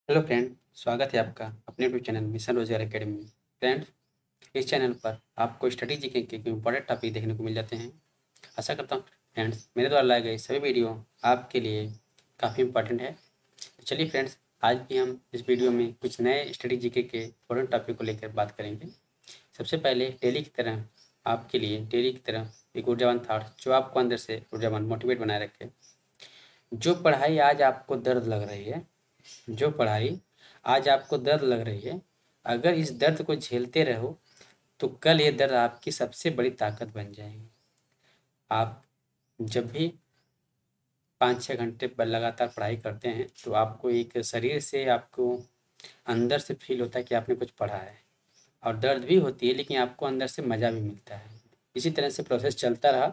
Hello friend, स्वागत है आपका अपने यूट्यूब चैनल मिशन रोजगार एकेडमी में। फ्रेंड, इस चैनल पर आपको स्टडी जीके के इंपॉर्टेंट टॉपिक देखने को मिल जाते हैं। आशा करता हूँ फ्रेंड्स मेरे द्वारा लाए गए सभी वीडियो आपके लिए काफ़ी इंपॉर्टेंट है। तो चलिए फ्रेंड्स, आज भी हम इस वीडियो में कुछ नए स्टडी जीके के इंपॉर्टेंट टॉपिक को लेकर बात करेंगे। सबसे पहले डेली की तरह आपके लिए डेली की तरह एक ऊर्जावान थाट जो आपको अंदर से ऊर्जावान मोटिवेट बनाए रखे। जो पढ़ाई आज आपको दर्द लग रही है, जो पढ़ाई आज आपको दर्द लग रही है, अगर इस दर्द को झेलते रहो तो कल ये दर्द आपकी सबसे बड़ी ताकत बन जाएगी। आप जब भी 5-6 घंटे पर लगातार पढ़ाई करते हैं तो आपको एक शरीर से आपको अंदर से फील होता है कि आपने कुछ पढ़ा है, और दर्द भी होती है लेकिन आपको अंदर से मज़ा भी मिलता है। इसी तरह से प्रोसेस चलता रहा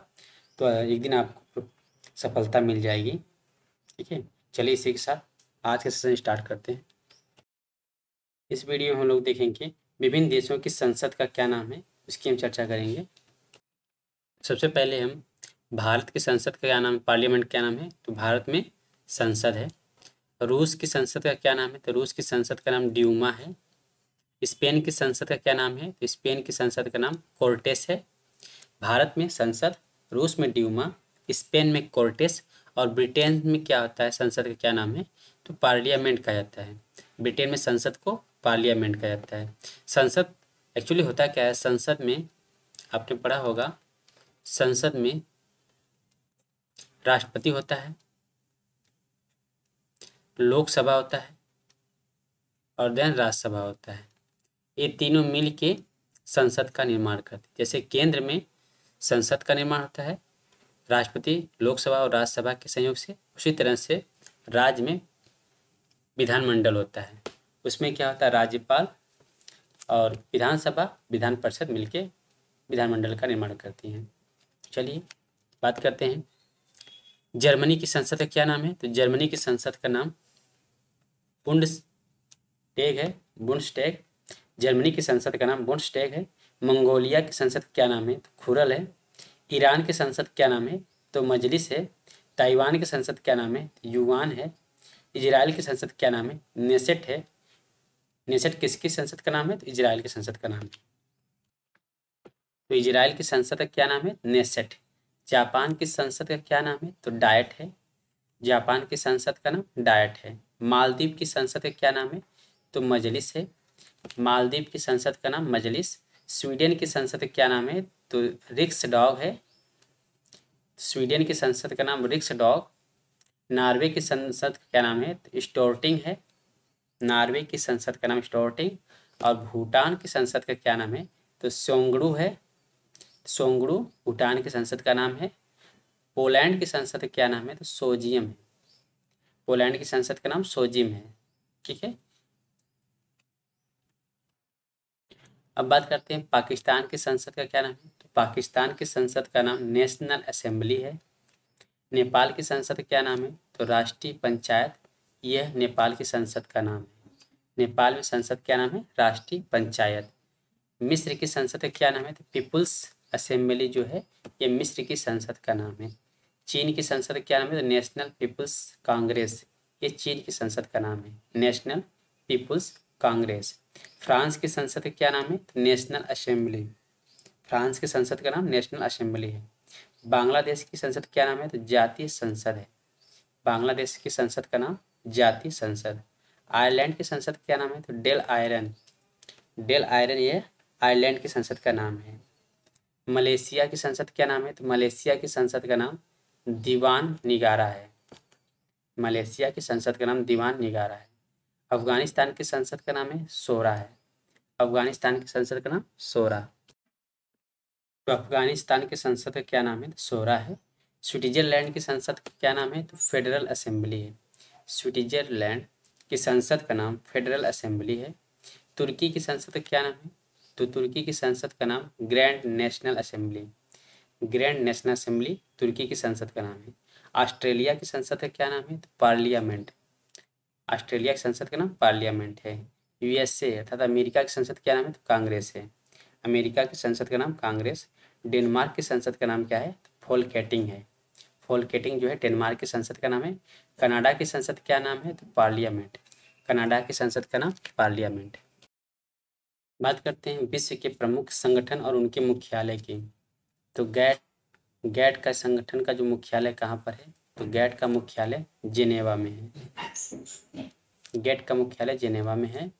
तो एक दिन आपको सफलता मिल जाएगी। ठीक है, चलिए इसी के साथ आज का सेशन स्टार्ट करते हैं। इस वीडियो में हम लोग देखेंगे विभिन्न देशों की संसद का क्या नाम है, उसकी हम चर्चा करेंगे। सबसे पहले हम भारत की संसद का क्या नाम है, पार्लियामेंट क्या नाम है, तो भारत में संसद है। रूस की संसद का क्या नाम है, तो रूस की संसद का नाम ड्यूमा है। स्पेन की संसद का क्या नाम है, तो स्पेन की संसद का नाम कोर्टेस है। भारत में संसद, रूस में ड्यूमा, स्पेन में कोर्टेस, और ब्रिटेन में क्या होता है, संसद का क्या नाम है, तो पार्लियामेंट कहा जाता है। ब्रिटेन में संसद को पार्लियामेंट कहा जाता है। संसद एक्चुअली होता क्या है, संसद में आपने पढ़ा होगा, संसद में राष्ट्रपति होता है, लोकसभा होता है और देन राज्यसभा होता है। ये तीनों मिल के संसद का निर्माण करते हैं। जैसे केंद्र में संसद का निर्माण होता है राष्ट्रपति, लोकसभा और राज्यसभा के संयोग से, उसी तरह से राज्य में विधानमंडल होता है। उसमें क्या होता है, राज्यपाल और विधानसभा, विधान परिषद मिलके विधानमंडल का निर्माण करती हैं। चलिए बात करते हैं जर्मनी की संसद का क्या नाम है, तो जर्मनी की संसद का नाम बुंडस्टैग है, बुंडस्टैग। जर्मनी की संसद का नाम बुंडस्टैग है। मंगोलिया की संसद का क्या नाम है, तो खुरल है। ईरान की संसद क्या नाम है, तो मजलिस है। ताइवान की संसद क्या नाम है, तो युवान है। इजराइल की संसद क्या नाम है, नेसेट है। नेसेट किसकी संसद का नाम है, तो इजराइल की संसद का नाम है। तो इजराइल की संसद का क्या नाम है, नेसेट। जापान की संसद का क्या नाम है, तो डायट है। जापान की संसद का नाम डायट है। मालदीव की संसद का क्या नाम है, तो मजलिस है। मालदीव की संसद का नाम मजलिस। स्वीडन की संसद का क्या नाम है, तो रिक्सडॉग है। स्वीडन की संसद का नाम रिक्सडॉग। नॉर्वे की संसद का क्या नाम है, तो स्टोर्टिंग है। नॉर्वे की संसद का नाम स्टोर्टिंग। और भूटान की संसद का क्या नाम है, तो सोंगड़ू है। सोंगड़ू भूटान की संसद का नाम है। पोलैंड की संसद का क्या नाम है, तो सोजियम है। पोलैंड की संसद का नाम सोजिम है। ठीक है, अब बात करते हैं पाकिस्तान की संसद का क्या नाम है, तो पाकिस्तान की संसद का नाम नेशनल असेंबली है। नेपाल की संसद का क्या नाम है, तो राष्ट्रीय पंचायत। यह नेपाल की संसद का नाम है। नेपाल में संसद क्या नाम है, राष्ट्रीय पंचायत। मिस्र की संसद का क्या नाम है, तो पीपुल्स असेंबली जो है, ये मिस्र की संसद का नाम है। चीन की संसद का क्या नाम है, तो नेशनल पीपुल्स कांग्रेस। ये चीन की संसद का नाम है, नेशनल पीपुल्स कांग्रेस। फ्रांस की संसद का क्या नाम है, तो नेशनल असेंबली। फ्रांस की संसद का नाम नेशनल असेंबली है। बांग्लादेश की संसद क्या नाम है, तो जातीय संसद है। बांग्लादेश की संसद का नाम जातीय संसद। आयरलैंड की संसद क्या नाम है, तो डेल आयरन। डेल आयरन ये आयरलैंड की संसद का नाम है। मलेशिया की संसद क्या नाम है, तो मलेशिया की संसद का नाम दीवान निगारा है। मलेशिया की संसद का नाम दीवान निगारा है। अफगानिस्तान की संसद का नाम है शोरा है। अफगानिस्तान की संसद का नाम शोरा। तो अफगानिस्तान की संसद का क्या नाम है, तो शोरा है। स्विट्जरलैंड की संसद का क्या नाम है, तो फेडरल असेंबली है। स्विट्जरलैंड की संसद का नाम फेडरल असेंबली है। तुर्की की संसद का क्या नाम है, तो तुर्की की संसद का नाम Grand National Assembly. Grand National Assembly तुर्की की संसद का नाम है। ऑस्ट्रेलिया की संसद का क्या नाम है, तो पार्लियामेंट। ऑस्ट्रेलिया की संसद का नाम पार्लियामेंट है। यूएसए अर्थात अमेरिका की संसद क्या नाम है, तो कांग्रेस है। अमेरिका की संसद का नाम कांग्रेस। डेनमार्क की संसद का नाम क्या है, फोलकेटिंग है। फोलकेटिंग जो है डेनमार्क की संसद का नाम है। कनाडा की संसद क्या नाम है, तो पार्लियामेंट। कनाडा की संसद का नाम पार्लियामेंट। बात करते हैं विश्व के प्रमुख संगठन और उनके मुख्यालय की। तो गैट का संगठन का जो मुख्यालय कहाँ पर है, तो गैट का मुख्यालय जेनेवा में है। गैट का मुख्यालय जेनेवा में है।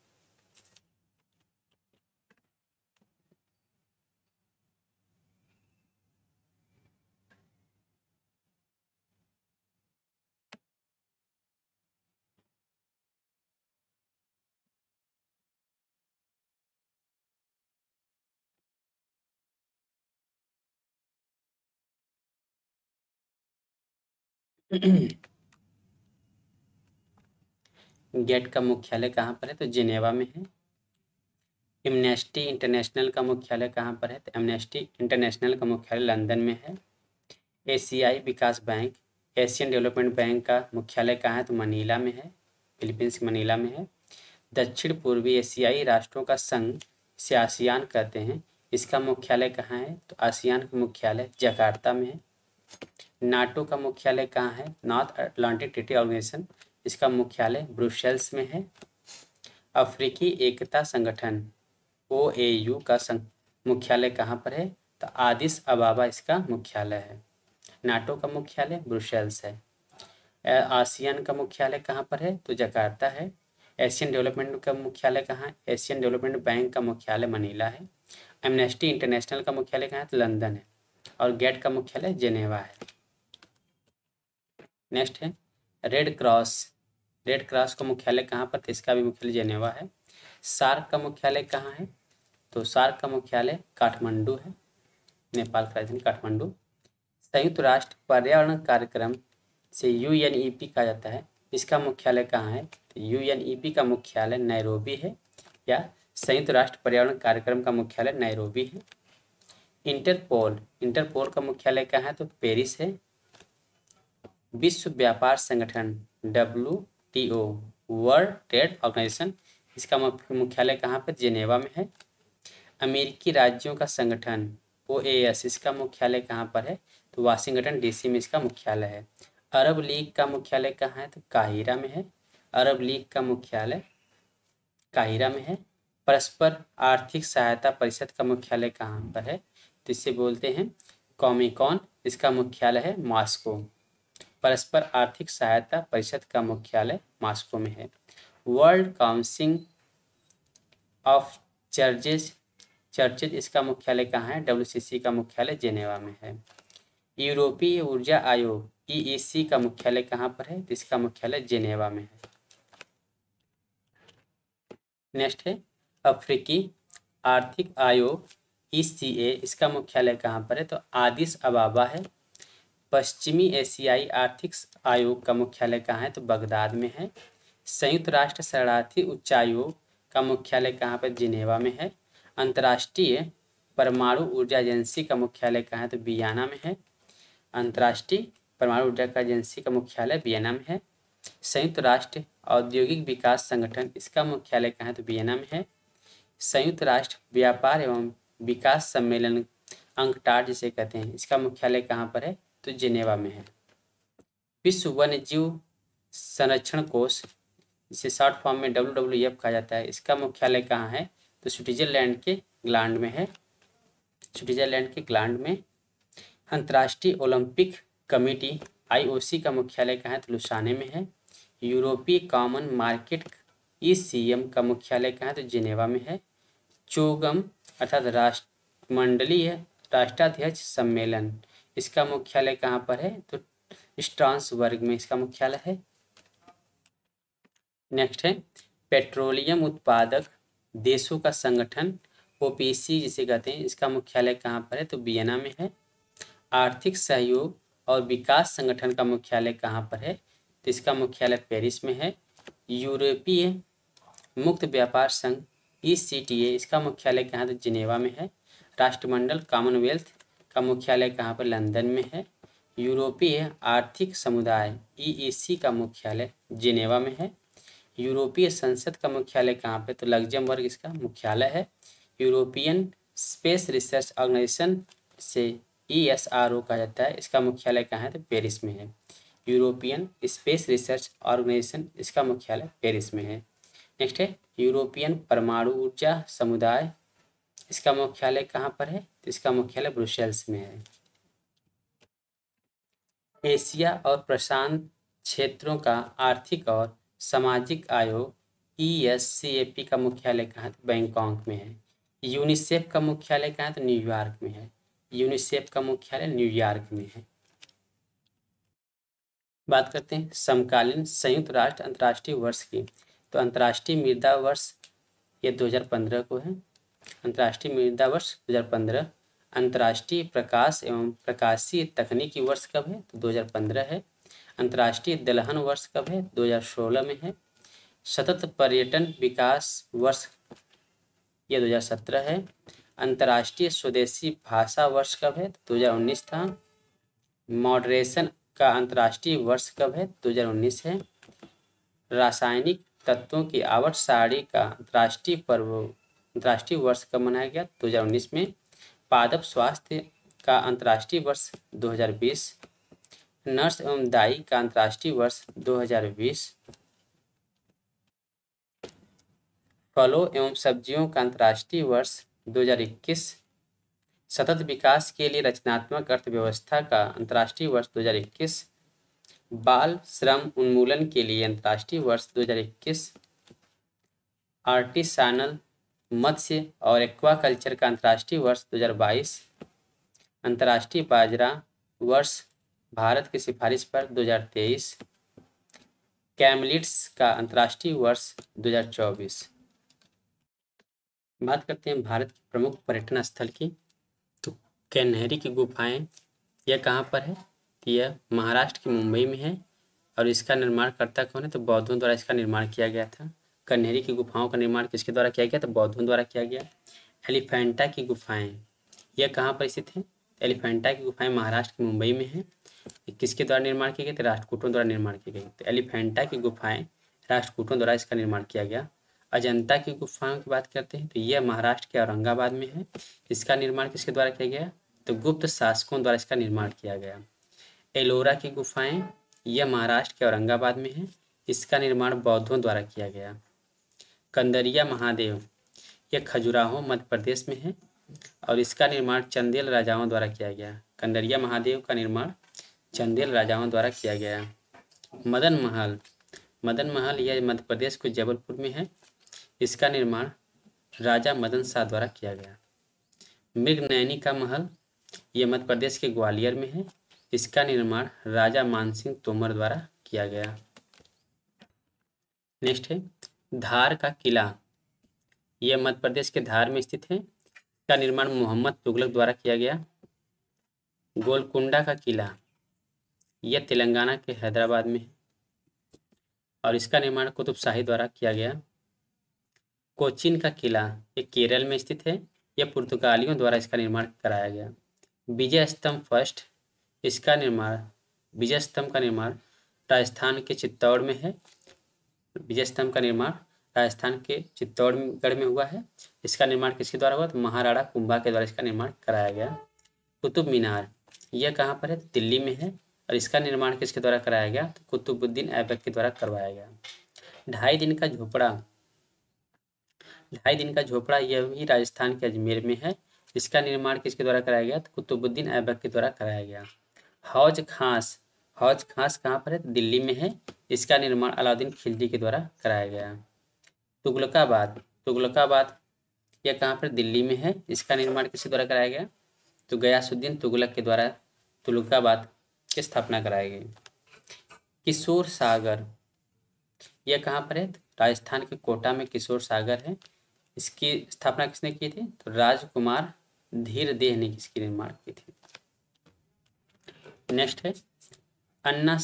गैट का मुख्यालय कहाँ पर है, तो जेनेवा में है। एमनेस्टी इंटरनेशनल का मुख्यालय कहाँ पर है, तो एमनेस्टी इंटरनेशनल का मुख्यालय लंदन में है। एशियाई विकास बैंक, एशियन डेवलपमेंट बैंक का मुख्यालय कहाँ है, तो मनीला में है, फिलीपींस के मनीला में है। दक्षिण पूर्वी एशियाई राष्ट्रों का संघ, इसे आसियान कहते हैं, इसका मुख्यालय कहाँ है, तो आसियान का मुख्यालय जकार्ता में है। नाटो का मुख्यालय कहाँ है, नॉर्थ अटलांटिक ट्रीटी ऑर्गेनाइजेशन, इसका मुख्यालय ब्रुसेल्स में है। अफ्रीकी एकता संगठन OAU का मुख्यालय कहाँ पर है, तो आदिस अबाबा इसका मुख्यालय है। नाटो का मुख्यालय ब्रुसेल्स है। आसियान का मुख्यालय कहाँ पर है, तो जकार्ता है। एशियन डेवलपमेंट का मुख्यालय कहाँ है, एशियन डेवलपमेंट बैंक का मुख्यालय मनीला है। एमनेस्टी इंटरनेशनल का मुख्यालय कहाँ है, तो लंदन है। और गेट का मुख्यालय जेनेवा है। नेक्स्ट है रेड क्रॉस। रेड क्रॉस का मुख्यालय कहाँ पर, तो इसका भी मुख्यालय जेनेवा है। सार्क का मुख्यालय कहाँ है, तो सार्क का मुख्यालय काठमांडू है, नेपाल का राजधानी काठमांडू। संयुक्त राष्ट्र पर्यावरण कार्यक्रम से UNEP कहा जाता है, इसका मुख्यालय कहाँ है, तो UNEP का मुख्यालय नैरोबी है, या संयुक्त राष्ट्र पर्यावरण कार्यक्रम का मुख्यालय नैरोबी है। इंटरपोल का मुख्यालय कहाँ है, तो पेरिस है। विश्व व्यापार संगठन WTO, वर्ल्ड ट्रेड ऑर्गेनाइजेशन, इसका मुख्यालय कहाँ पर, जेनेवा में है। अमेरिकी राज्यों का संगठन OAS, इसका मुख्यालय कहाँ पर है, तो वाशिंगटन DC में इसका मुख्यालय है। अरब लीग का मुख्यालय कहाँ है, तो काहिरा में है। अरब लीग का मुख्यालय काहिरा में है। परस्पर आर्थिक सहायता परिषद का मुख्यालय कहाँ पर है, तो इसे बोलते हैं कॉमिकॉन, इसका मुख्यालय है मॉस्को। परस्पर आर्थिक सहायता परिषद का मुख्यालय मॉस्को में है। वर्ल्ड काउंसिल ऑफ चर्चेज, इसका मुख्यालय कहाँ है, WCC का मुख्यालय जेनेवा में है। यूरोपीय ऊर्जा आयोग EEC का मुख्यालय कहाँ पर है, इसका मुख्यालय जेनेवा में है। नेक्स्ट है अफ्रीकी आर्थिक आयोग ECA, इसका मुख्यालय कहाँ पर है, तो आदिस अबाबा है। पश्चिमी एशियाई आर्थिक आयोग का मुख्यालय कहाँ है, तो बगदाद में है। संयुक्त राष्ट्र शरणार्थी उच्चायोग का मुख्यालय कहाँ पर, जिनेवा में है। अंतर्राष्ट्रीय परमाणु ऊर्जा एजेंसी का मुख्यालय कहाँ है, तो वियना में है। अंतर्राष्ट्रीय परमाणु ऊर्जा का एजेंसी का मुख्यालय वियना में है। संयुक्त राष्ट्र औद्योगिक विकास संगठन, इसका मुख्यालय कहाँ है, तो वियना में है। संयुक्त राष्ट्र व्यापार एवं विकास सम्मेलन अंकटाड जिसे कहते हैं, इसका मुख्यालय कहाँ पर है, तो जिनेवा में है। विश्व वन्य जीव संरक्षण कोष, इसे शॉर्ट फॉर्म में WWF कहा जाता है, इसका मुख्यालय कहाँ है, तो स्विट्जरलैंड के ग्लांड में है। स्विट्जरलैंड के ग्लांड में। अंतर्राष्ट्रीय ओलंपिक कमेटी IOC का मुख्यालय कहाँ है, तो लुसाने में है। यूरोपीय कॉमन मार्केट ECM का मुख्यालय कहाँ है, तो जिनेवा में है। चोगम अर्थात राष्ट्रमंडलीय राष्ट्राध्यक्ष सम्मेलन, इसका मुख्यालय कहाँ पर है, तो स्ट्रासबर्ग में इसका मुख्यालय है। नेक्स्ट है पेट्रोलियम उत्पादक देशों का संगठन OPEC जिसे कहते हैं, इसका मुख्यालय कहाँ पर है, तो वियना में है। आर्थिक सहयोग और विकास संगठन का मुख्यालय कहाँ पर है, तो इसका मुख्यालय पेरिस में है। यूरोपीय मुक्त व्यापार संघ ECTA, इसका मुख्यालय कहाँ, तो जिनेवा में है। राष्ट्रमंडल कॉमनवेल्थ का मुख्यालय कहाँ पर, लंदन में है। यूरोपीय आर्थिक समुदाय EEC का मुख्यालय जिनेवा में है। यूरोपीय संसद का मुख्यालय कहाँ पे, तो लग्जमबर्ग इसका मुख्यालय है। यूरोपियन स्पेस रिसर्च ऑर्गेनाइजेशन से ESRO कहा जाता है, इसका मुख्यालय कहाँ है, तो पेरिस में है। यूरोपियन स्पेस रिसर्च ऑर्गेनाइजेशन, इसका मुख्यालय पेरिस में है। नेक्स्ट है यूरोपियन परमाणु ऊर्जा समुदाय, इसका मुख्यालय कहाँ पर है? तो इसका मुख्यालय ब्रुसेल्स में है। एशिया और प्रशांत क्षेत्रों का आर्थिक और सामाजिक आयोग ESCAP का मुख्यालय कहाँ है? तो बैंकॉक में है। यूनिसेफ का मुख्यालय कहाँ है? तो न्यूयॉर्क में है। यूनिसेफ का मुख्यालय न्यूयॉर्क में है। बात करते हैं समकालीन संयुक्त राष्ट्र अंतर्राष्ट्रीय वर्ष की। तो अंतर्राष्ट्रीय मृदा वर्ष ये 2015 को है। अंतर्राष्ट्रीय मृदा वर्ष 2015। अंतर्राष्ट्रीय प्रकाश एवं प्रकाशीय तकनीकी वर्ष कब है? तो 2015 है। अंतर्राष्ट्रीय दलहन वर्ष कब है? 2016 में है। सतत पर्यटन विकास वर्ष ये 2017 है। अंतर्राष्ट्रीय स्वदेशी भाषा वर्ष कब है? 2019 था। मॉडरेशन का अंतर्राष्ट्रीय वर्ष कब है? 2019 है। रासायनिक तत्वों की आवर्त सारणी का अंतर्राष्ट्रीय वर्ष कब मनाया गया? 2019 में। पादप स्वास्थ्य का अंतर्राष्ट्रीय वर्ष 2020। नर्स एवं दाई का अंतर्राष्ट्रीय वर्ष 2020। फलों एवं सब्जियों का अंतर्राष्ट्रीय वर्ष 2021। सतत विकास के लिए रचनात्मक अर्थव्यवस्था का अंतर्राष्ट्रीय वर्ष 2021। बाल श्रम उन्मूलन के लिए अंतर्राष्ट्रीय वर्ष 2021। आर्टिसानल मत्स्य और एक्वाकल्चर का अंतर्राष्ट्रीय वर्ष 2022। अंतर्राष्ट्रीय बाजरा वर्ष भारत की सिफारिश पर 2023। कैमलिट्स का अंतर्राष्ट्रीय वर्ष 2024। बात करते हैं भारत के प्रमुख पर्यटन स्थल की। तो कन्हेरी की गुफाएं यह कहाँ पर है? यह महाराष्ट्र के मुंबई में है और इसका निर्माणकर्ता कौन है? तो बौद्धों द्वारा इसका निर्माण किया गया था। कन्हेरी की गुफाओं का निर्माण किसके द्वारा किया गया? तो बौद्धों द्वारा किया गया। एलिफेंटा की गुफाएं यह कहाँ पर स्थित है? एलिफेंटा की गुफाएं महाराष्ट्र के मुंबई में है। किसके द्वारा निर्माण किए गए? तो राष्ट्रकूटों द्वारा निर्माण किए गए। तो एलिफेंटा की गुफाएं राष्ट्रकूटों द्वारा इसका निर्माण किया गया। अजंता की गुफाओं की बात करते हैं तो यह महाराष्ट्र के औरंगाबाद में है। इसका निर्माण किसके द्वारा किया गया? तो गुप्त शासकों द्वारा इसका निर्माण किया गया। एलोरा की गुफाएं यह महाराष्ट्र के औरंगाबाद में है। इसका निर्माण बौद्धों द्वारा किया गया। कंदरिया महादेव यह खजुराहो मध्य प्रदेश में है और इसका निर्माण चंदेल राजाओं द्वारा किया गया। कंदरिया महादेव का निर्माण चंदेल राजाओं द्वारा किया गया। मदन महल यह मध्य प्रदेश के जबलपुर में है। इसका निर्माण राजा मदन शाह द्वारा किया गया। मृगनयनी का महल यह मध्य प्रदेश के ग्वालियर में है। इसका निर्माण राजा मानसिंह तोमर द्वारा किया गया। नेक्स्ट है धार का किला, यह मध्य प्रदेश के धार में स्थित है। इसका निर्माण मोहम्मद तुगलक द्वारा किया गया। गोलकुंडा का किला यह तेलंगाना के हैदराबाद में है और इसका निर्माण कुतुब शाही द्वारा किया गया। कोचीन का किला ये केरल में स्थित है। यह पुर्तगालियों द्वारा इसका निर्माण कराया गया। विजय स्तंभ फर्स्ट विजय स्तंभ का निर्माण राजस्थान के चित्तौड़ में है। विजय स्तंभ का निर्माण राजस्थान के चित्तौड़गढ़ में हुआ है। इसका निर्माण किसके द्वारा हुआ? तो महाराणा कुंभा के द्वारा इसका निर्माण कराया गया। कुतुब मीनार यह कहाँ पर है? दिल्ली में है और इसका निर्माण किसके द्वारा कराया गया? तो कुतुबुद्दीन ऐबक के द्वारा करवाया गया। 2.5 दिन का झोपड़ा यह भी राजस्थान के अजमेर में है। इसका निर्माण किसके द्वारा कराया गया? तो कुतुबुद्दीन ऐबक के द्वारा कराया गया। हौज खास कहाँ पर है? दिल्ली में है। इसका निर्माण अलाउद्दीन खिलजी के द्वारा कराया गया। तुगलकाबाद यह कहाँ पर? दिल्ली में है। इसका निर्माण किसके द्वारा कराया गया? तो गयासुद्दीन तुगलक के द्वारा तुगलकाबाद की स्थापना कराई गई। किशोर सागर यह कहाँ पर है? राजस्थान के कोटा में किशोर सागर है। इसकी स्थापना किसने की थी? तो राजकुमार धीरदेह ने इसकी निर्माण की थी। नेक्स्ट है अन्ना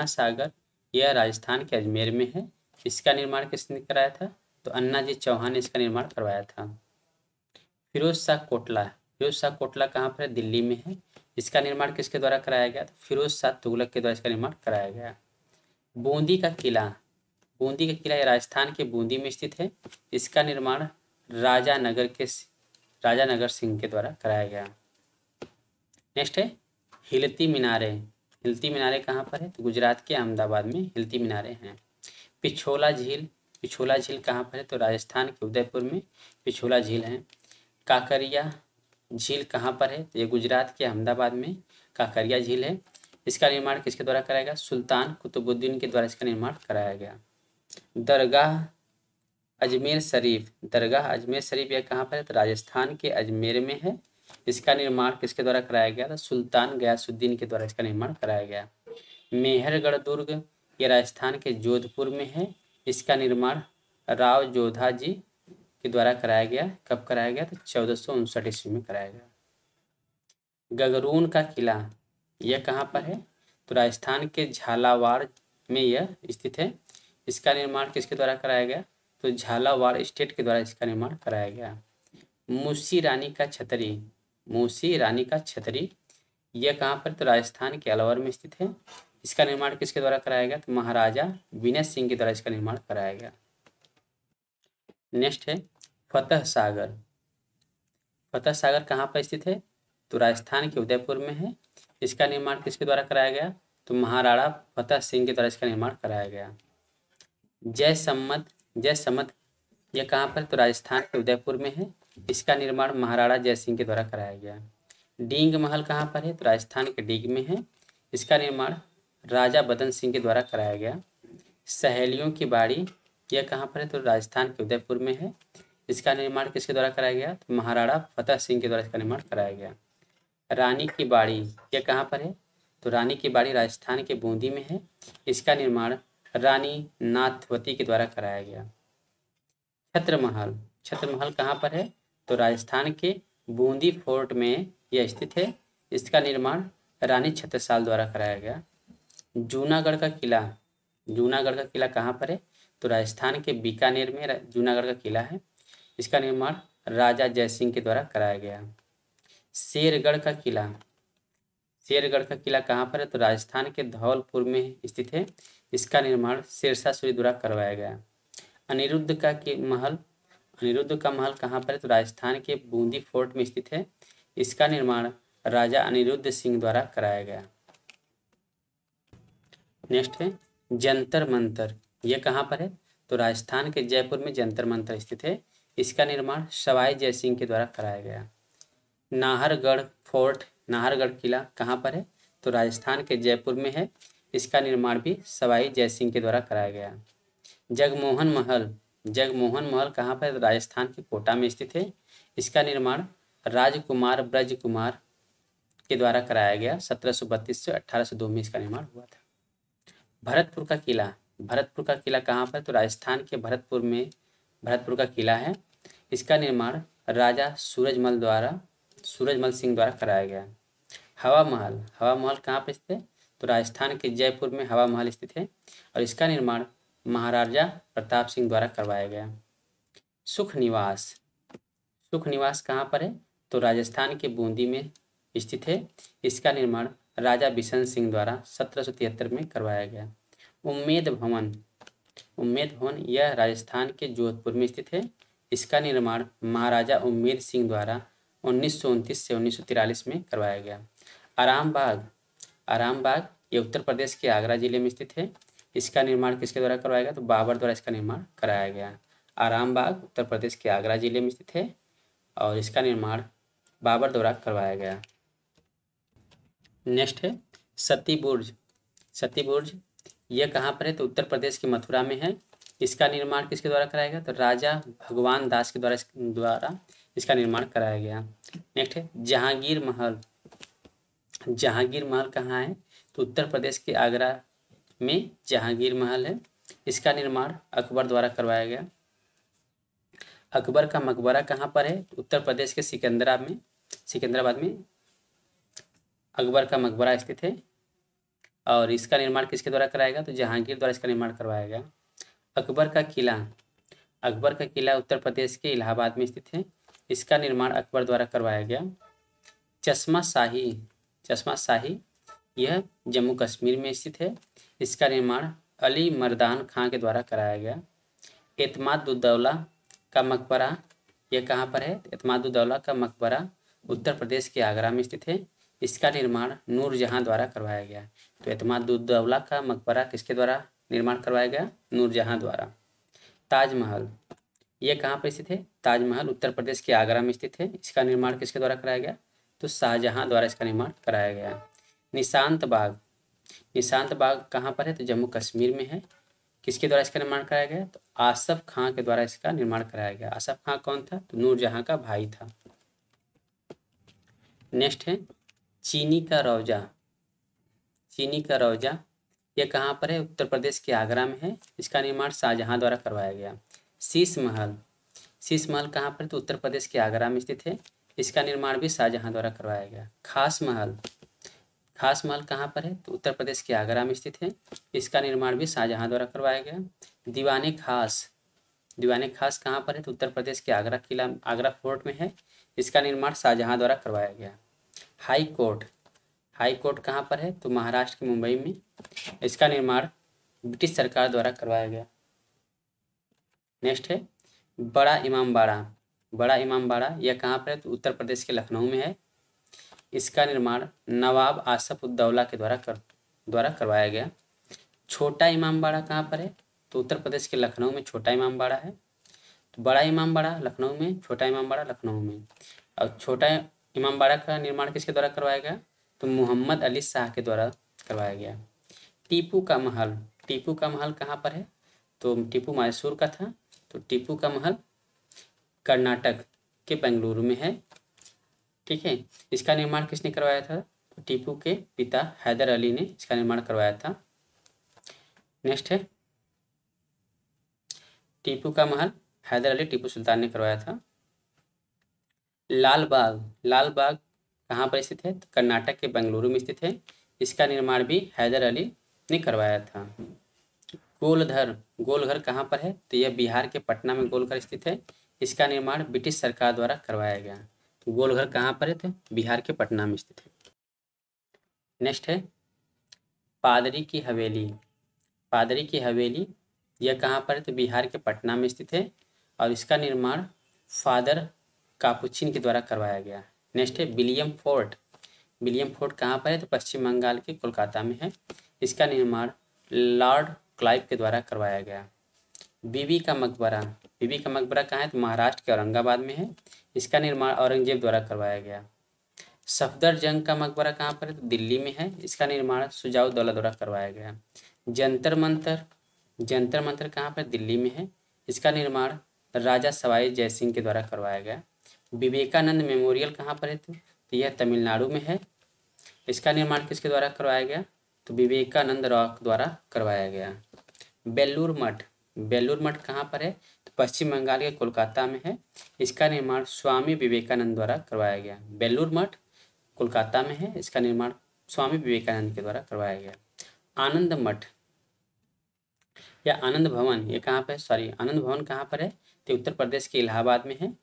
सागर यह राजस्थान के अजमेर में है। इसका निर्माण किसने कराया था? तो अन्ना जी चौहान ने इसका निर्माण करवाया था। फिरोज शाह कोटला कहाँ पर है? दिल्ली में है। इसका निर्माण किसके द्वारा कराया गया? तो फिरोज शाह तुगलक के द्वारा इसका निर्माण कराया गया। बूंदी का किला यह राजस्थान के बूंदी में स्थित है। इसका निर्माण राजा नगर सिंह के द्वारा कराया गया। नेक्स्ट है हिलती मीनारे कहाँ पर है? तो गुजरात के अहमदाबाद में हिलती मीनारे हैं। पिछोला झील पिछोला झील कहाँ पर है? तो राजस्थान के उदयपुर में पिछोला झील है। काकरिया झील कहाँ पर है? तो ये गुजरात के अहमदाबाद में काकरिया झील है। इसका निर्माण किसके द्वारा कराया गया? सुल्तान कुतुबुद्दीन के द्वारा इसका निर्माण कराया गया। दरगाह अजमेर शरीफ, दरगाह अजमेर शरीफ यह कहाँ पर है? तो राजस्थान के अजमेर में है। इसका निर्माण किसके द्वारा कराया गया? तो सुल्तान गयासुद्दीन के द्वारा इसका निर्माण कराया गया। मेहरगढ़ दुर्ग ये राजस्थान के जोधपुर में है। इसका निर्माण राव जोधा जी के द्वारा कराया गया। कब कराया गया? तो 1459 ईस्वी में कराया गया। गगरून का किला यह कहाँ पर है? तो राजस्थान के झालावाड़ में यह स्थित है। इसका निर्माण किसके द्वारा कराया गया? तो झालावाड़ स्टेट के द्वारा इसका निर्माण कराया गया। मूसी रानी का छतरी, मूसी रानी का छतरी यह कहाँ पर? तो राजस्थान के अलवर में स्थित है। इसका निर्माण किसके द्वारा कराया गया? तो महाराजा विनय सिंह के द्वारा इसका निर्माण कराया गया। नेक्स्ट है फतह सागर। फतह सागर कहाँ पर स्थित है? तो राजस्थान के उदयपुर में है। इसका निर्माण किसके द्वारा कराया गया? तो महाराणा फतेह सिंह के द्वारा इसका निर्माण कराया गया। जयसम्मत यह कहाँ पर? तो राजस्थान के उदयपुर में है। इसका निर्माण महाराणा जय सिंह के द्वारा कराया गया। डींग महल कहाँ पर है? तो राजस्थान के डींग में है। इसका निर्माण राजा बदन सिंह के द्वारा कराया गया। सहेलियों की बाड़ी यह कहाँ पर है? तो राजस्थान के उदयपुर में है। इसका निर्माण किसके द्वारा कराया गया? तो महाराणा फतेह सिंह के द्वारा इसका निर्माण कराया गया। रानी की बाड़ी यह कहाँ पर है? तो रानी की बाड़ी राजस्थान के बूंदी में है। इसका निर्माण रानी नाथवती के द्वारा कराया गया। छत्रमहल कहाँ पर है? तो राजस्थान के बूंदी फोर्ट में यह स्थित है। इसका निर्माण रानी छत्रसाल द्वारा कराया गया। जूनागढ़ का किला कहाँ पर है? तो राजस्थान के बीकानेर में जूनागढ़ का किला है। इसका निर्माण राजा जयसिंह के द्वारा कराया गया। शेरगढ़ का किला कहाँ पर है? तो राजस्थान के धौलपुर में स्थित है। इसका निर्माण शेरशाह सूरी द्वारा करवाया गया। अनिरुद्ध का महल कहाँ पर है? तो राजस्थान के बूंदी फोर्ट में स्थित है। इसका निर्माण राजा अनिरुद्ध सिंह द्वारा कराया गया। नेक्स्ट है जंतर मंतर, यह कहाँ पर है? तो राजस्थान के जयपुर में जंतर मंतर स्थित है। इसका निर्माण सवाई जयसिंह के द्वारा कराया गया। नाहरगढ़ किला कहाँ पर है? तो राजस्थान के जयपुर में है। इसका निर्माण भी सवाई जयसिंह के द्वारा कराया गया। जगमोहन महल कहाँ पर है? तो राजस्थान के कोटा में स्थित है। इसका निर्माण राजकुमार ब्रज कुमार के द्वारा कराया गया। 1732 से 1802 में इसका निर्माण हुआ था। भरतपुर का किला कहाँ पर? तो राजस्थान के भरतपुर का किला है। इसका निर्माण राजा सूरजमल सिंह द्वारा कराया गया। हवा महल कहाँ पर स्थित है? तो राजस्थान के जयपुर में हवा महल स्थित है और इसका निर्माण महाराजा प्रताप सिंह द्वारा करवाया गया। सुख निवास कहाँ पर है? तो राजस्थान के बूंदी में स्थित है। इसका निर्माण राजा बिशन सिंह द्वारा 1773 में करवाया गया। उम्मेद भवन यह राजस्थान के जोधपुर में स्थित है। इसका निर्माण महाराजा उम्मेद सिंह द्वारा 1929 से 1943 में करवाया गया। आराम बाग ये उत्तर प्रदेश के आगरा जिले में स्थित है। इसका निर्माण किसके द्वारा करवाया गया? तो बाबर द्वारा इसका निर्माण कराया गया। आराम बाग उत्तर प्रदेश के आगरा जिले में स्थित है और इसका निर्माण बाबर द्वारा करवाया गया। नेक्स्ट है सती बुर्ज यह कहाँ पर है? तो उत्तर प्रदेश के मथुरा में है। इसका निर्माण किसके द्वारा कराया गया? तो राजा भगवान दास के द्वारा इसका निर्माण कराया गया। नेक्स्ट है जहांगीर महल कहाँ है? तो उत्तर प्रदेश के आगरा में जहांगीर महल है। इसका निर्माण अकबर द्वारा करवाया गया। अकबर का मकबरा कहाँ पर है? उत्तर प्रदेश के सिकंदराबाद में अकबर का मकबरा स्थित है और इसका निर्माण किसके द्वारा कराया गया? तो जहांगीर द्वारा इसका निर्माण करवाया गया। अकबर का किला उत्तर प्रदेश के इलाहाबाद में स्थित है। इसका निर्माण अकबर द्वारा करवाया गया। चश्मा शाही यह जम्मू कश्मीर में स्थित है। इसका निर्माण अली मर्दान खां के द्वारा कराया गया। एतमादुद्दौला का मकबरा यह कहाँ पर है? एतमादुद्दौला का मकबरा उत्तर प्रदेश के आगरा में स्थित है। इसका निर्माण नूरजहां द्वारा करवाया गया। तो एतमादुद्दौला का मकबरा किसके द्वारा निर्माण करवाया गया? नूरजहां द्वारा। ताजमहल, ये कहाँ पर स्थित है? ताजमहल उत्तर प्रदेश के आगरा में स्थित है। इसका निर्माण किसके द्वारा कराया गया? तो शाहजहां द्वारा इसका निर्माण कराया गया। निशांत बाग, निशांत बाग कहाँ पर है? तो जम्मू कश्मीर में है। किसके द्वारा इसका निर्माण कराया गया? तो आसफ खां के द्वारा इसका निर्माण कराया गया। आसफ खां कौन था? तो नूरजहां का भाई था। नेक्स्ट है चीनी का रौजा, चीनी का रौजा यह कहाँ पर है? उत्तर प्रदेश के आगरा में है। इसका निर्माण शाहजहां द्वारा करवाया गया। शीश महल, शीश महल कहाँ पर? तो उत्तर प्रदेश के आगरा में स्थित है। इसका निर्माण भी शाहजहां द्वारा करवाया गया। खास महल, खास महल कहाँ पर है? तो उत्तर प्रदेश के आगरा में स्थित है। इसका निर्माण भी शाहजहां द्वारा करवाया गया। दीवाने खास, दीवाने खास कहाँ पर है? तो उत्तर प्रदेश के आगरा किला, आगरा फोर्ट में है। इसका निर्माण शाहजहां द्वारा करवाया गया। हाई कोर्ट, हाई कोर्ट कहाँ पर है? तो महाराष्ट्र के मुंबई में। इसका निर्माण ब्रिटिश सरकार द्वारा करवाया गया। नेक्स्ट है बड़ा इमामबाड़ा, बड़ा इमामबाड़ा यह कहाँ पर है? तो उत्तर प्रदेश के लखनऊ में है। इसका निर्माण नवाब आसफ उद्दौला के द्वारा करवाया गया। छोटा इमामबाड़ा कहाँ पर है? तो उत्तर प्रदेश के लखनऊ में छोटा इमामबाड़ा है। तो बड़ा इमामबाड़ा लखनऊ में, छोटा इमामबाड़ा लखनऊ में। और छोटा इमामबाड़ा का निर्माण किसके द्वारा करवाया गया? तो मोहम्मद अली शाह के द्वारा करवाया गया। टीपू का महल, टीपू का महल कहाँ पर है? तो टीपू मैसूर का था। तो टीपू का महल कर्नाटक के बेंगलुरु में है। ठीक है, इसका निर्माण किसने करवाया था? तो टीपू के पिता हैदर अली ने इसका निर्माण करवाया था। नेक्स्ट है टीपू का महल हैदर अली टीपू सुल्तान ने करवाया था। लाल बाग, लाल बाग कहाँ पर स्थित है? तो कर्नाटक के बेंगलुरु में स्थित है। इसका निर्माण भी हैदर अली ने करवाया था। गोलघर, गोलघर कहाँ पर है? तो यह बिहार के पटना में गोलघर स्थित है। इसका निर्माण ब्रिटिश सरकार द्वारा करवाया गया। तो गोलघर कहाँ पर है? तो बिहार के पटना में स्थित है। नेक्स्ट है पादरी की हवेली, पादरी की हवेली यह कहाँ पर है? तो बिहार के पटना में स्थित है। और इसका निर्माण फादर कापुचिन के द्वारा करवाया गया। नेक्स्ट है विलियम फोर्ट, विलियम फोर्ट कहाँ पर है? तो पश्चिम बंगाल के कोलकाता में है। इसका निर्माण लॉर्ड क्लाइव के द्वारा करवाया गया। बीबी का मकबरा, बीबी का मकबरा कहाँ है? तो महाराष्ट्र के औरंगाबाद में है। इसका निर्माण औरंगजेब द्वारा करवाया गया। सफदरजंग का मकबरा कहाँ पर है? तो दिल्ली में है। इसका निर्माण शुजाउद्दौला द्वारा करवाया गया। जंतर मंतर, जंतर मंतर कहाँ पर? दिल्ली में है। इसका निर्माण राजा सवाई जयसिंह के द्वारा करवाया गया। विवेकानंद मेमोरियल कहाँ पर है? तो यह तमिलनाडु में है। इसका निर्माण किसके द्वारा करवाया गया? तो विवेकानंद रॉक द्वारा करवाया गया। बेलूर मठ, बेलूर मठ कहाँ पर है? तो पश्चिम बंगाल के कोलकाता में है। इसका निर्माण स्वामी विवेकानंद द्वारा करवाया गया। बेलूर मठ कोलकाता में है। इसका निर्माण स्वामी विवेकानंद के द्वारा करवाया गया। आनंद मठ या आनंद भवन ये कहाँ पर है? सॉरी, आनंद भवन कहाँ पर है? तो उत्तर प्रदेश के इलाहाबाद में है।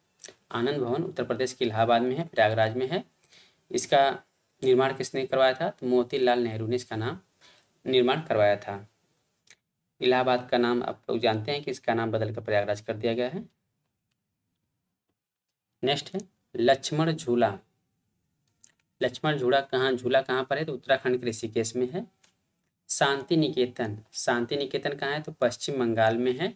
आनंद भवन उत्तर प्रदेश के इलाहाबाद में है, प्रयागराज में है। इसका निर्माण किसने करवाया था? तो मोतीलाल नेहरू ने इसका नाम निर्माण करवाया था। इलाहाबाद का नाम आप लोग जानते हैं कि इसका नाम बदल कर प्रयागराज कर दिया गया है। नेक्स्ट है लक्ष्मण झूला, लक्ष्मण झूला कहाँ पर है? तो उत्तराखंड के ऋषिकेश में है। शांति निकेतन, शांति निकेतन कहाँ है? तो पश्चिम बंगाल में है।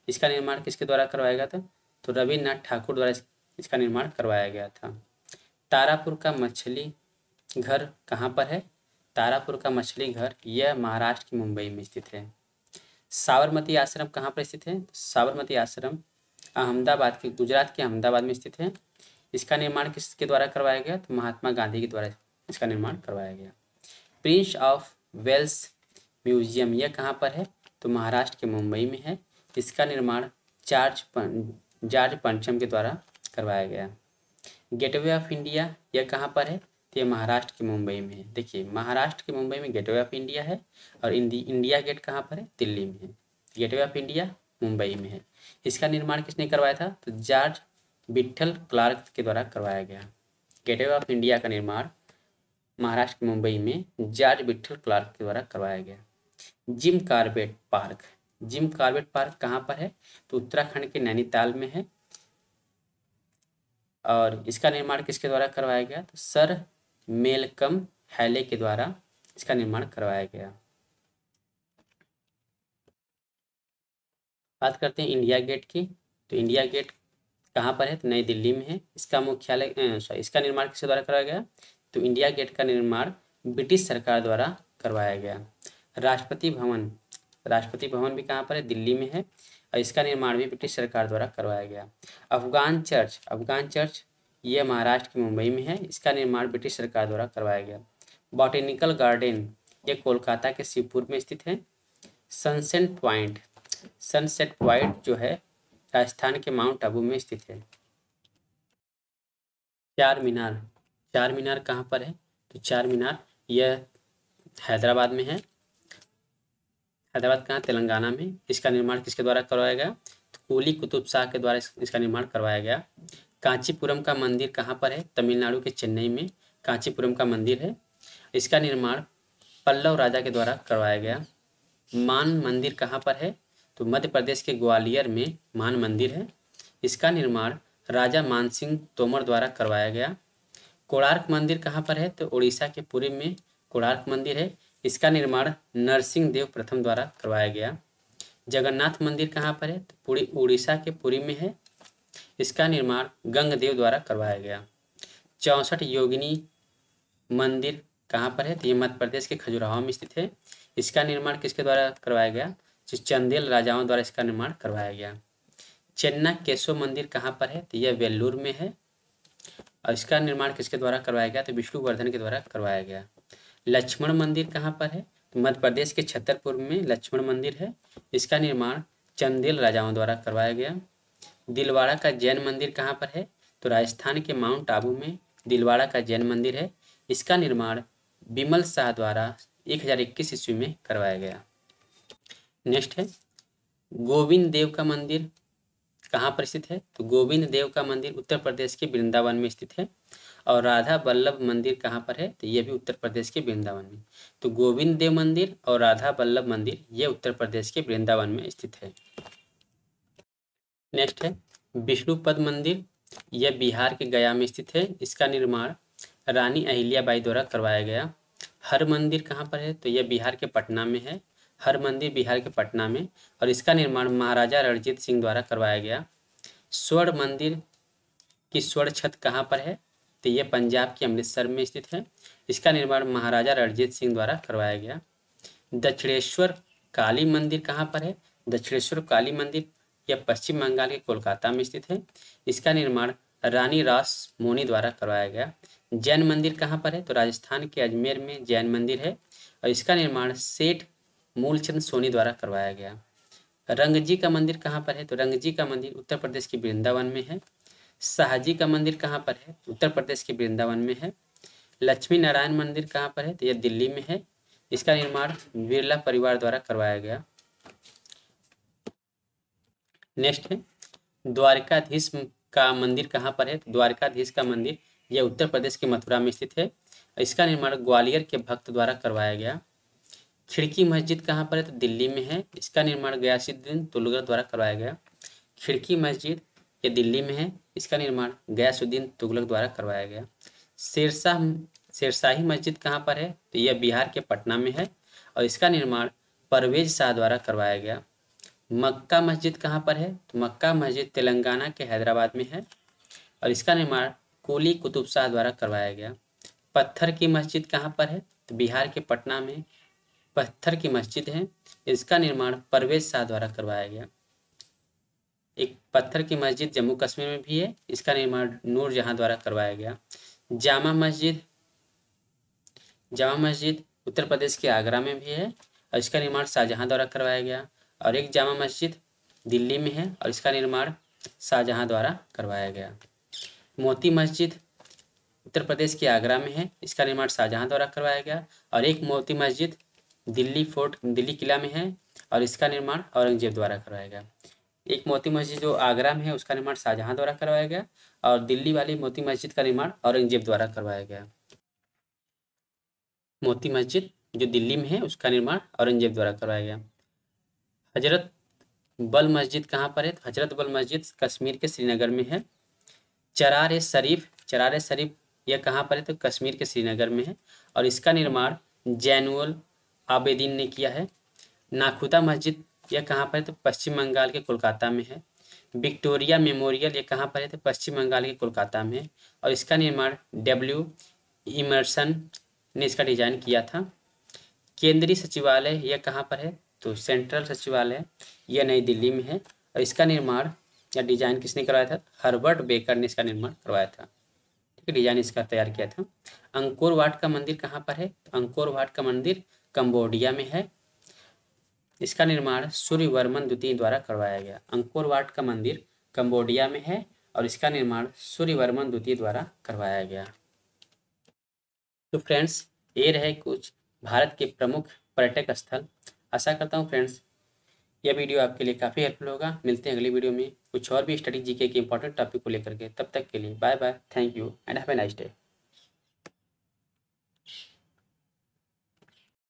इसका निर्माण किसके द्वारा करवाया गया था? तो रविन्द्रनाथ ठाकुर द्वारा इसका निर्माण करवाया गया था। तारापुर का मछली घर कहाँ पर है? तारापुर का मछली घर यह महाराष्ट्र की मुंबई में स्थित है। साबरमती आश्रम कहाँ पर स्थित है? साबरमती आश्रम अहमदाबाद के, गुजरात के अहमदाबाद में स्थित है। इसका निर्माण किसके द्वारा करवाया गया? तो महात्मा गांधी के द्वारा इसका निर्माण करवाया गया। प्रिंस ऑफ वेल्स म्यूजियम यह कहाँ पर है? तो महाराष्ट्र के मुंबई में है। इसका निर्माण जॉर्ज पंचम के द्वारा करवाया गया। गेटवे ऑफ इंडिया यह कहाँ पर है? तो यह महाराष्ट्र के मुंबई में है। देखिए महाराष्ट्र के मुंबई में गेटवे ऑफ इंडिया है और इंडिया गेट कहाँ पर है? दिल्ली में है। गेटवे ऑफ इंडिया मुंबई में है। इसका निर्माण किसने करवाया था? तो जॉर्ज विट्ठल क्लार्क के द्वारा करवाया गया। गेटवे ऑफ इंडिया का निर्माण महाराष्ट्र के मुंबई में जॉर्ज विट्ठल क्लार्क के द्वारा करवाया गया। Jim Corbett park, Jim Corbett park कहाँ पर है? तो उत्तराखंड के नैनीताल में है। और इसका निर्माण किसके द्वारा करवाया गया? तो सर मेलकम हैले के द्वारा इसका निर्माण करवाया गया। बात करते हैं इंडिया गेट की। तो इंडिया गेट कहाँ पर है? तो नई दिल्ली में है। इसका मुख्यालय इसका निर्माण किसके द्वारा कराया गया? तो इंडिया गेट का निर्माण ब्रिटिश सरकार द्वारा करवाया गया। राष्ट्रपति भवन भी कहाँ पर है? दिल्ली में है और इसका निर्माण भी ब्रिटिश सरकार द्वारा करवाया गया। अफगान चर्च ये महाराष्ट्र के मुंबई में है। इसका निर्माण ब्रिटिश सरकार द्वारा करवाया गया। बॉटेनिकल गार्डन ये कोलकाता के शिवपुर में स्थित है। सनसेट पॉइंट जो है राजस्थान के माउंट आबू में स्थित है। चार मीनार कहाँ पर है? तो चार मीनार यह हैदराबाद में है। हैदराबाद कहाँ? तेलंगाना में। इसका निर्माण किसके द्वारा करवाया गया? तो कुली कुतुब शाह के द्वारा इसका निर्माण करवाया गया। कांचीपुरम का मंदिर कहाँ पर है? तमिलनाडु के चेन्नई में कांचीपुरम का मंदिर है। इसका निर्माण पल्लव राजा के द्वारा करवाया गया। मान मंदिर कहाँ पर है? तो मध्य प्रदेश के ग्वालियर में मान मंदिर है। इसका निर्माण राजा मानसिंह तोमर द्वारा करवाया गया। कोणार्क मंदिर कहाँ पर है? तो उड़ीसा के पुरी में कोणार्क मंदिर है। इसका निर्माण नरसिंह देव प्रथम द्वारा करवाया गया। जगन्नाथ मंदिर कहाँ पर है? तो उड़ीसा के पुरी में है। इसका निर्माण गंगदेव द्वारा करवाया गया। 64 योगिनी मंदिर कहाँ पर है? तो ये मध्य प्रदेश के खजुराहो में स्थित है। इसका निर्माण किसके द्वारा करवाया गया? जो चंदेल राजाओं द्वारा इसका निर्माण करवाया गया। चेन्ना केशव मंदिर कहाँ पर है? तो यह वेल्लूर में है और इसका निर्माण किसके द्वारा करवाया गया? तो विष्णुवर्धन के द्वारा करवाया गया। लक्ष्मण मंदिर कहाँ पर है? तो मध्य प्रदेश के छतरपुर में लक्ष्मण मंदिर है। इसका निर्माण चंदेल राजाओं द्वारा करवाया गया। दिलवाड़ा का जैन मंदिर कहाँ पर है? तो राजस्थान के माउंट आबू में दिलवाड़ा का जैन मंदिर है। इसका निर्माण बिमल शाह द्वारा 1021 ईस्वी में करवाया गया। नेक्स्ट है गोविंद देव का मंदिर कहाँ पर स्थित है? तो गोविंद देव का मंदिर उत्तर प्रदेश के वृंदावन में स्थित है। और राधा वल्लभ मंदिर कहाँ पर है? तो ये भी उत्तर प्रदेश के वृंदावन में। तो गोविंद देव मंदिर और राधा वल्लभ मंदिर ये उत्तर प्रदेश के वृंदावन में स्थित है। नेक्स्ट है विष्णुपद मंदिर, यह बिहार के गया में स्थित है। इसका निर्माण रानी अहिल्याबाई द्वारा करवाया गया। हर मंदिर कहाँ पर है? तो यह बिहार के पटना में है। हर मंदिर बिहार के पटना में और इसका निर्माण महाराजा रणजीत सिंह द्वारा करवाया गया। स्वर्ण मंदिर की स्वर्ण छत कहाँ पर है? तो यह पंजाब के अमृतसर में स्थित है। इसका निर्माण महाराजा रणजीत सिंह द्वारा करवाया गया। दक्षिणेश्वर काली मंदिर कहाँ पर है? दक्षिणेश्वर काली मंदिर यह पश्चिम बंगाल के कोलकाता में स्थित है। इसका निर्माण रानी रास मोनी द्वारा करवाया गया। जैन मंदिर कहाँ पर है? तो राजस्थान के अजमेर में जैन मंदिर है और इसका निर्माण सेठ मूलचंद सोनी द्वारा करवाया गया। रंगजी का मंदिर कहाँ पर है? तो रंगजी का मंदिर उत्तर प्रदेश के वृंदावन में है। शाहजी का मंदिर कहाँ पर है? उत्तर प्रदेश के वृंदावन में है। लक्ष्मी नारायण मंदिर कहाँ पर है? तो यह दिल्ली में है। इसका निर्माण बिरला परिवार द्वारा करवाया गया। नेक्स्ट है द्वारकाधीश का मंदिर कहाँ पर है? द्वारकाधीश का मंदिर यह उत्तर प्रदेश के मथुरा में स्थित है। इसका निर्माण ग्वालियर के भक्त द्वारा करवाया गया। खिड़की मस्जिद कहाँ पर है? तो दिल्ली में है। इसका निर्माण गयासुद्दीन तुगलक द्वारा करवाया गया। खिड़की मस्जिद ये दिल्ली में है। इसका निर्माण गयासुद्दीन तुगलक द्वारा करवाया गया। शेरशाही मस्जिद कहाँ पर है? तो यह बिहार के पटना में है और इसका निर्माण परवेज शाह द्वारा करवाया गया। मक्का मस्जिद कहाँ पर है? तो मक्का मस्जिद तेलंगाना के हैदराबाद में है और इसका निर्माण कुली कुतुब शाह द्वारा करवाया गया। पत्थर की मस्जिद कहाँ पर है? तो बिहार के पटना में पत्थर की मस्जिद है। इसका निर्माण परवेज शाह द्वारा करवाया गया। एक पत्थर की मस्जिद जम्मू कश्मीर में भी है। इसका निर्माण नूरजहां द्वारा करवाया गया। जामा मस्जिद उत्तर प्रदेश के आगरा में भी है और इसका निर्माण शाहजहां द्वारा करवाया गया। और एक जामा मस्जिद दिल्ली में है और इसका निर्माण शाहजहां द्वारा करवाया गया। मोती मस्जिद उत्तर प्रदेश के आगरा में है। इसका निर्माण शाहजहां द्वारा करवाया गया। और एक मोती मस्जिद दिल्ली किला में है और इसका निर्माण औरंगजेब द्वारा करवाया गया। एक मोती मस्जिद जो आगरा में है उसका निर्माण शाहजहां द्वारा करवाया गया और दिल्ली वाली मोती मस्जिद का निर्माण औरंगजेब द्वारा करवाया गया। मोती मस्जिद जो दिल्ली में है उसका निर्माण औरंगजेब द्वारा करवाया गया। हजरत बल मस्जिद कहाँ पर है? हजरत बल मस्जिद कश्मीर के श्रीनगर में है। चरार शरीफ यह कहाँ पर है? तो कश्मीर के श्रीनगर में है और इसका निर्माण जैनुल आबेदीन ने किया है। नाखुदा मस्जिद यह कहाँ पर है? तो पश्चिम बंगाल के कोलकाता में है। विक्टोरिया मेमोरियल ये कहाँ पर है? तो पश्चिम बंगाल के कोलकाता में है और इसका निर्माण डब्ल्यू इमर्सन ने इसका डिजाइन किया था। केंद्रीय सचिवालय यह कहाँ पर है? तो सेंट्रल सचिवालय यह नई दिल्ली में है और इसका निर्माण या डिजाइन किसने करवाया था? हर्बर्ट बेकर ने इसका निर्माण करवाया था। ठीक है, डिजाइन इसका तैयार किया था। अंकोर वाट का मंदिर कहाँ पर है? अंकोर वाट का मंदिर कंबोडिया में है। इसका निर्माण सूर्यवर्मन द्वितीय द्वारा करवाया गया। अंकोर वाट का मंदिर कंबोडिया में है और इसका निर्माण सूर्यवर्मन द्वितीय द्वारा करवाया गया। तो फ्रेंड्स, ये रहे कुछ भारत के प्रमुख पर्यटक स्थल। आशा करता हूँ फ्रेंड्स यह वीडियो आपके लिए काफ़ी हेल्पफुल होगा। मिलते हैं अगली वीडियो में कुछ और भी स्टडी जीके के इंपॉर्टेंट टॉपिक को लेकर के। तब तक के लिए bye bye, thank you and have a nice day.